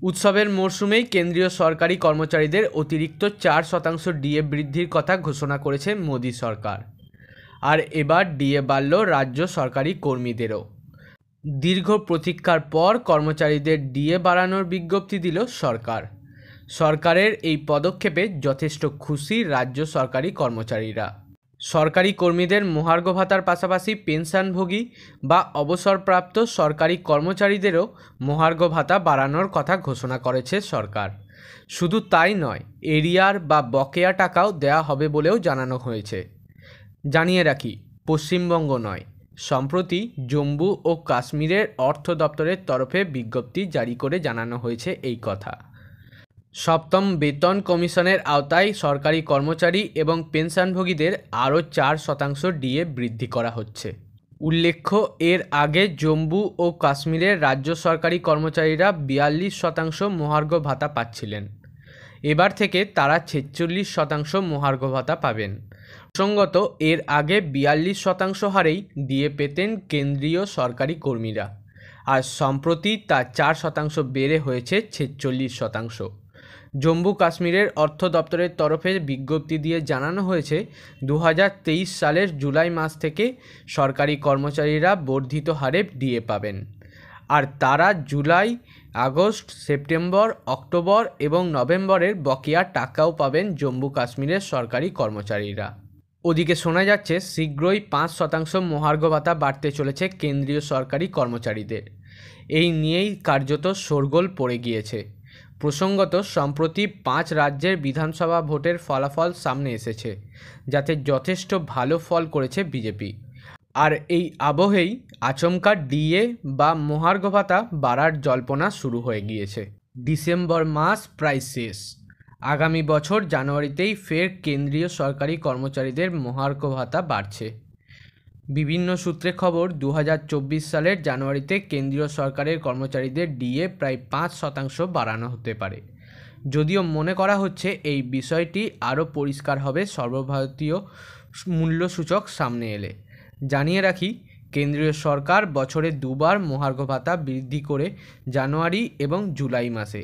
উৎসবের মরশুমেই কেন্দ্রীয় সরকারি কর্মচারীদের অতিরিক্ত 4% ডিএ বৃদ্ধির কথা ঘোষণা করেছে মোদী সরকার। আর এবার ডিএ বাড়ল রাজ্য সরকারি কর্মীদেরও। দীর্ঘ প্রতীক্ষার পর কর্মচারীদের ডিএ বাড়ানোর বিজ্ঞপ্তি দিল সরকার। সরকারের এই পদক্ষেপে যথেষ্ট খুশি রাজ্য সরকারি কর্মচারীরা। সরকারি কর্মীদের মহার্ঘ ভাতার পাশাপাশি পেনশনভোগী বা অবসরপ্রাপ্ত সরকারি কর্মচারীদেরও মহার্ঘ ভাতা বাড়ানোর কথা ঘোষণা করেছে সরকার। শুধু তাই নয়, এরিয়ার বা বকেয়া টাকাও দেওয়া হবে বলেও জানানো হয়েছে। জানিয়ে রাখি, পশ্চিমবঙ্গ নয়, সম্প্রতি জম্মু ও কাশ্মীরের অর্থ দপ্তরের তরফে বিজ্ঞপ্তি জারি করে জানানো হয়েছে এই কথা। সপ্তম বেতন কমিশনের আওতায় সরকারি কর্মচারী এবং পেনশনভোগীদের আরও 4% ডিএ বৃদ্ধি করা হচ্ছে। উল্লেখ্য, এর আগে জম্মু ও কাশ্মীরের রাজ্য সরকারি কর্মচারীরা 42% মহার্ঘ ভাতা পাচ্ছিলেন। এবার থেকে তারা 46% মহার্ঘ ভাতা পাবেন। প্রসঙ্গত, এর আগে 42% হারেই ডিএ পেতেন কেন্দ্রীয় সরকারি কর্মীরা, আর সম্প্রতি তা 4% বেড়ে হয়েছে 46%। জম্মু কাশ্মীরের অর্থ দপ্তরের তরফে বিজ্ঞপ্তি দিয়ে জানানো হয়েছে 2023 সালের জুলাই মাস থেকে সরকারি কর্মচারীরা বর্ধিত হারে ডিএ পাবেন, আর তারা জুলাই, আগস্ট, সেপ্টেম্বর, অক্টোবর এবং নভেম্বরের বকেয়া টাকাও পাবেন জম্মু কাশ্মীরের সরকারি কর্মচারীরা। ওদিকে শোনা যাচ্ছে শীঘ্রই 5% মহার্ঘ ভাতা বাড়তে চলেছে কেন্দ্রীয় সরকারি কর্মচারীদের। এই নিয়েই কার্যত শোরগোল পড়ে গিয়েছে। প্রসঙ্গত, সম্প্রতি 5 রাজ্যের বিধানসভা ভোটের ফলাফল সামনে এসেছে, যাতে যথেষ্ট ভালো ফল করেছে বিজেপি। আর এই আবহেই আচমকা ডিএ বা মহার্ঘ ভাতা বাড়ার জল্পনা শুরু হয়ে গিয়েছে। ডিসেম্বর মাস প্রায় শেষ। আগামী বছর জানুয়ারিতেই ফের কেন্দ্রীয় সরকারি কর্মচারীদের মহার্ঘ ভাতা বাড়ছে। বিভিন্ন সূত্রে খবর, 2024 সালের জানুয়ারিতে কেন্দ্রীয় সরকারের কর্মচারীদের ডিএ প্রায় 5% বাড়ানো হতে পারে। যদিও মনে করা হচ্ছে এই বিষয়টি আরও পরিষ্কার হবে সর্বভারতীয় মূল্যসূচক সামনে এলে। জানিয়ে রাখি, কেন্দ্রীয় সরকার বছরে 2 বার মহার্ঘ ভাতা বৃদ্ধি করে জানুয়ারি এবং জুলাই মাসে।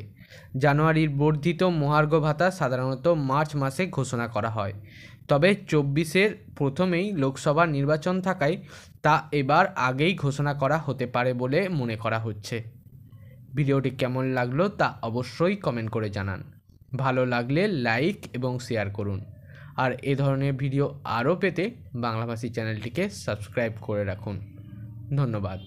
জানুয়ারির বর্ধিত মহার্ঘ ভাতা সাধারণত মার্চ মাসে ঘোষণা করা হয়, তবে 24-এর প্রথমেই লোকসভা নির্বাচন থাকায় তা এবার আগেই ঘোষণা করা হতে পারে বলে মনে করা হচ্ছে। ভিডিওটি কেমন লাগলো তা অবশ্যই কমেন্ট করে জানান। ভালো লাগলে লাইক এবং শেয়ার করুন। আর এ ধরনের ভিডিও আরও পেতে বাংলাভাষী চ্যানেলটিকে সাবস্ক্রাইব করে রাখুন। ধন্যবাদ।